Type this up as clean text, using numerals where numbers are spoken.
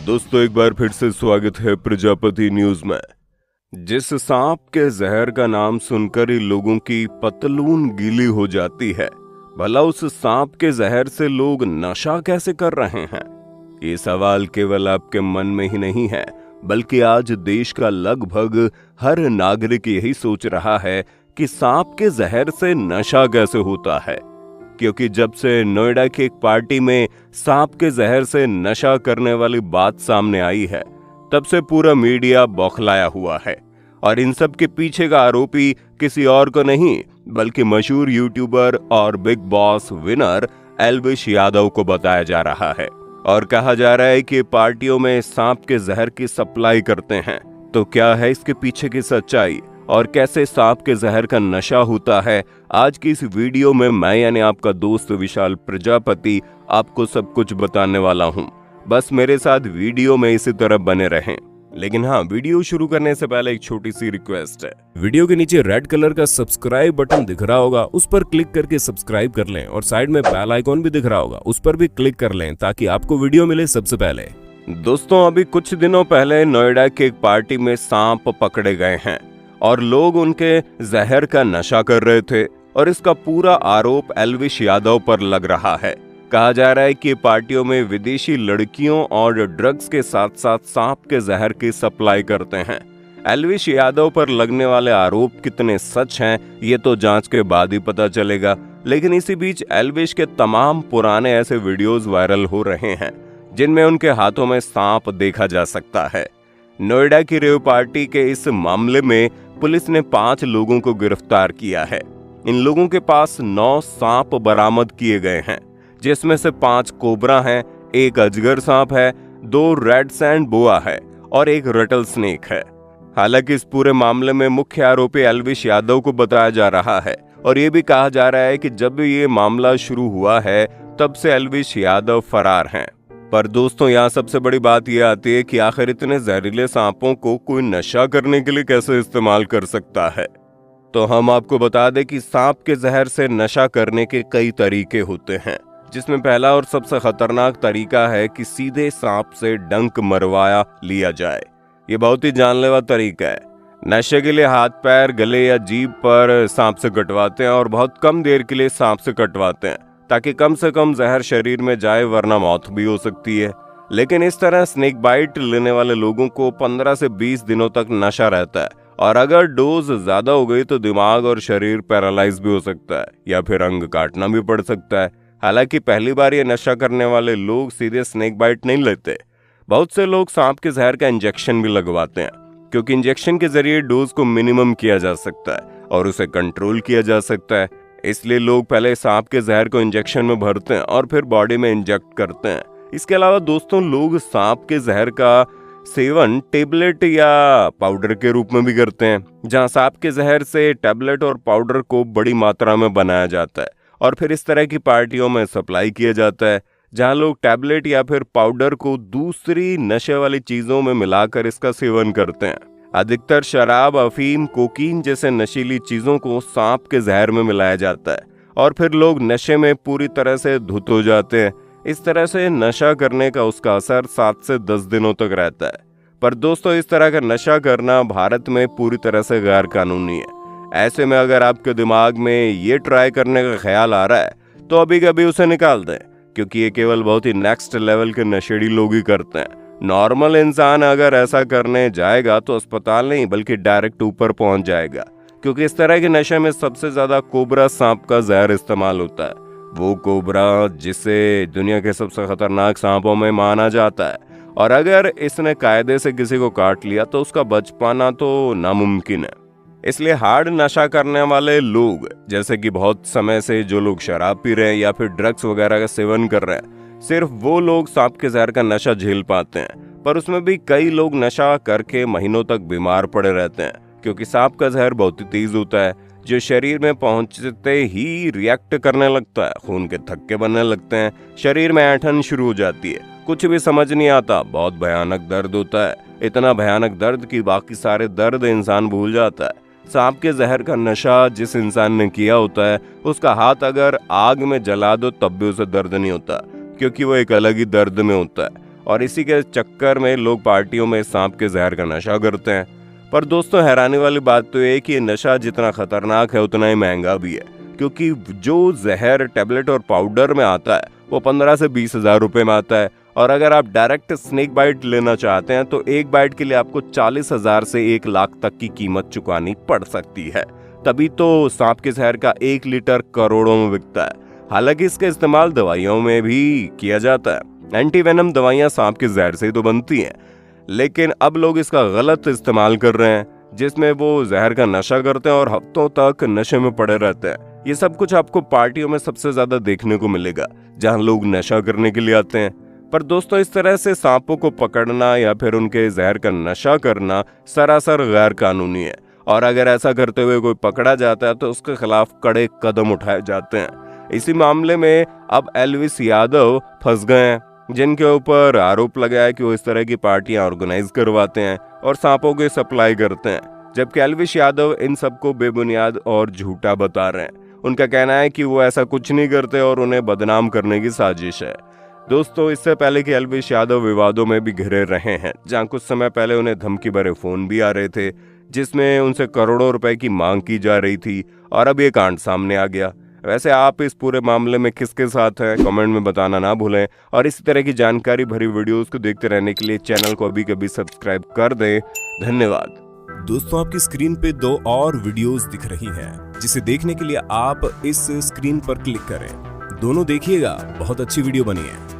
दोस्तों एक बार फिर से स्वागत है प्रजापति न्यूज में। जिस सांप के जहर का नाम सुनकर ही लोगों की पतलून गीली हो जाती है, भला उस सांप के जहर से लोग नशा कैसे कर रहे हैं? ये सवाल केवल आपके मन में ही नहीं है, बल्कि आज देश का लगभग हर नागरिक यही सोच रहा है कि सांप के जहर से नशा कैसे होता है। क्योंकि जब से नोएडा की एक पार्टी में सांप के जहर से नशा करने वाली बात सामने आई है, तब से पूरा मीडिया बौखलाया हुआ है। और इन सब के पीछे का आरोपी किसी और को नहीं, बल्कि मशहूर यूट्यूबर और big boss winner Elvish Yadav को बताया जा रहा है। और कहा जा रहा है कि पार्टियों में सांप के जहर की सप्लाई करते हैं। तो क्या है इसके पीछे की सच्चाई और कैसे सांप के जहर का नशा होता है, आज की इस वीडियो में मैं यानी आपका दोस्त विशाल प्रजापति आपको सब कुछ बताने वाला हूं। बस मेरे साथ वीडियो में इसी तरह बने रहें। लेकिन हाँ, वीडियो शुरू करने से पहले एक छोटी सी रिक्वेस्ट है। वीडियो के नीचे रेड कलर का सब्सक्राइब बटन दिख रहा होगा, उस पर क्लिक करके सब्सक्राइब कर लें और साइड में बेल आइकॉन भी दिख रहा होगा, उस पर भी क्लिक कर लें ताकि आपको वीडियो मिले सबसे पहले। दोस्तों, अभी कुछ दिनों पहले नोएडा की एक पार्टी में सांप पकड़े गए हैं और लोग उनके जहर का नशा कर रहे थे और इसका पूरा आरोप एल्विश यादव पर लग रहा है। कहा जा रहा है कि पार्टियों में विदेशी लड़कियों और ड्रग्स के साथ साथ सांप के जहर की सप्लाई करते हैं। एल्विश यादव पर लगने वाले आरोप कितने सच हैं ये तो जांच के बाद ही पता चलेगा। लेकिन इसी बीच एल्विश के तमाम पुराने ऐसे वीडियोस वायरल हो रहे हैं जिनमें उनके हाथों में सांप देखा जा सकता है। नोएडा की रेव पार्टी के इस मामले में पुलिस ने 5 लोगों को गिरफ्तार किया है। इन लोगों के पास 9 सांप बरामद किए गए हैं, जिसमें से 5 कोबरा हैं, 1 अजगर सांप है, 2 रेड सैंड बोआ है और 1 रटल स्नेक है। हालांकि इस पूरे मामले में मुख्य आरोपी एल्विश यादव को बताया जा रहा है और ये भी कहा जा रहा है कि जब ये मामला शुरू हुआ है तब से एल्विश यादव फरार हैं। पर दोस्तों, यहाँ सबसे बड़ी बात यह आती है कि आखिर इतने जहरीले सांपों को कोई नशा करने के लिए कैसे इस्तेमाल कर सकता है। तो हम आपको बता दें कि सांप के जहर से नशा करने के कई तरीके होते हैं, जिसमें पहला और सबसे खतरनाक तरीका है कि सीधे सांप से डंक मरवाया लिया जाए। ये बहुत ही जानलेवा तरीका है। नशे के लिए हाथ पैर, गले या जीभ पर सांप से कटवाते हैं और बहुत कम देर के लिए सांप से कटवाते हैं ताकि कम से कम जहर शरीर में जाए, वरना मौत भी हो सकती है। लेकिन इस तरह स्नेक बाइट लेने वाले लोगों को 15 से 20 दिनों तक नशा रहता है और अगर डोज ज्यादा हो गई तो दिमाग और शरीर पैरालाइज भी हो सकता है या फिर अंग काटना भी पड़ सकता है। हालांकि पहली बार ये नशा करने वाले लोग सीधे स्नेक बाइट नहीं लेते। बहुत से लोग सांप के जहर का इंजेक्शन भी लगवाते हैं, क्योंकि इंजेक्शन के जरिए डोज को मिनिमम किया जा सकता है और उसे कंट्रोल किया जा सकता है। इसलिए लोग पहले सांप के जहर को इंजेक्शन में भरते हैं और फिर बॉडी में इंजेक्ट करते हैं। इसके अलावा दोस्तों, लोग सांप के जहर का सेवन टेबलेट या पाउडर के रूप में भी करते हैं, जहां सांप के जहर से टेबलेट और पाउडर को बड़ी मात्रा में बनाया जाता है और फिर इस तरह की पार्टियों में सप्लाई किया जाता है, जहां लोग टेबलेट या फिर पाउडर को दूसरी नशे वाली चीजों में मिलाकर इसका सेवन करते हैं। अधिकतर शराब, अफीम, कोकीन जैसे नशीली चीजों को सांप के जहर में मिलाया जाता है और फिर लोग नशे में पूरी तरह से धुत हो जाते हैं। इस तरह से नशा करने का उसका असर 7 से 10 दिनों तक रहता है। पर दोस्तों, इस तरह का नशा करना भारत में पूरी तरह से गैर कानूनी है। ऐसे में अगर आपके दिमाग में ये ट्राई करने का ख्याल आ रहा है तो अभी कभी उसे निकाल दें, क्योंकि ये केवल बहुत ही नेक्स्ट लेवल के नशेड़ी लोग ही करते हैं। नॉर्मल इंसान अगर ऐसा करने जाएगा तो अस्पताल नहीं बल्कि डायरेक्ट ऊपर पहुंच जाएगा, क्योंकि इस तरह के नशे में सबसे ज्यादा कोबरा सांप का जहर इस्तेमाल होता है। वो कोबरा जिसे दुनिया के सबसे खतरनाक सांपों में माना जाता है और अगर इसने कायदे से किसी को काट लिया तो उसका बच पाना तो नामुमकिन है। इसलिए हार्ड नशा करने वाले लोग, जैसे कि बहुत समय से जो लोग शराब पी रहे हैं या फिर ड्रग्स वगैरह का सेवन कर रहे हैं, सिर्फ वो लोग सांप के जहर का नशा झेल पाते हैं। पर उसमें भी कई लोग नशा करके महीनों तक बीमार पड़े रहते हैं, क्योंकि सांप का जहर बहुत ही तेज होता है, जो शरीर में पहुंचते ही रिएक्ट करने लगता है, खून के थक्के बनने लगते हैं, शरीर में ऐंठन शुरू हो जाती है, कुछ भी समझ नहीं आता, बहुत भयानक दर्द होता है, इतना भयानक दर्द कि बाकी सारे दर्द इंसान भूल जाता है। सांप के जहर का नशा जिस इंसान ने किया होता है, उसका हाथ अगर आग में जला दो तब भी उसे दर्द नहीं होता, क्योंकि वो एक अलग ही दर्द में होता है और इसी के चक्कर में लोग पार्टियों में सांप के जहर का नशा करते हैं। पर दोस्तों हैरानी वाली बात तो ये कि ये नशा जितना खतरनाक है उतना ही महंगा भी है, क्योंकि जो जहर टैबलेट और पाउडर में आता है वो 15 से 20 हजार रुपए में आता है, और अगर आप डायरेक्ट स्नेक बाइट लेना चाहते हैं तो एक बाइट के लिए आपको 40 हजार से 1 लाख तक की कीमत चुकानी पड़ सकती है। तभी तो सांप के जहर का 1 लीटर करोड़ों में बिकता है। हालांकि इसका इस्तेमाल दवाइयों में भी किया जाता है। एंटीवेनम दवाइयां सांप के जहर से ही तो बनती हैं, लेकिन अब लोग इसका गलत इस्तेमाल कर रहे हैं, जिसमें वो जहर का नशा करते हैं और हफ्तों तक नशे में पड़े रहते हैं। ये सब कुछ आपको पार्टियों में सबसे ज्यादा देखने को मिलेगा, जहां लोग नशा करने के लिए आते हैं। पर दोस्तों इस तरह से सांपों को पकड़ना या फिर उनके जहर का नशा करना सरासर गैर कानूनी है, और अगर ऐसा करते हुए कोई पकड़ा जाता है तो उसके खिलाफ कड़े कदम उठाए जाते हैं। इसी मामले में अब एल्विस यादव फंस गए हैं, जिनके ऊपर आरोप लगा है कि वो इस तरह की पार्टियां ऑर्गेनाइज करवाते हैं और सांपों की सप्लाई करते हैं, जबकि एल्विस यादव इन सबको बेबुनियाद और झूठा बता रहे हैं। उनका कहना है कि वो ऐसा कुछ नहीं करते और उन्हें बदनाम करने की साजिश है। दोस्तों इससे पहले कि एल्विस यादव विवादों में भी घिरे रहे हैं, जहां कुछ समय पहले उन्हें धमकी भरे फोन भी आ रहे थे, जिसमें उनसे करोड़ों रुपए की मांग की जा रही थी, और अब ये कांड सामने आ गया। वैसे आप इस पूरे मामले में किसके साथ हैं कमेंट में बताना ना भूलें, और इसी तरह की जानकारी भरी वीडियोस को देखते रहने के लिए चैनल को अभी कभी सब्सक्राइब कर दें। धन्यवाद। दोस्तों आपकी स्क्रीन पे 2 और वीडियोस दिख रही हैं, जिसे देखने के लिए आप इस स्क्रीन पर क्लिक करें। दोनों देखिएगा, बहुत अच्छी वीडियो बनी है।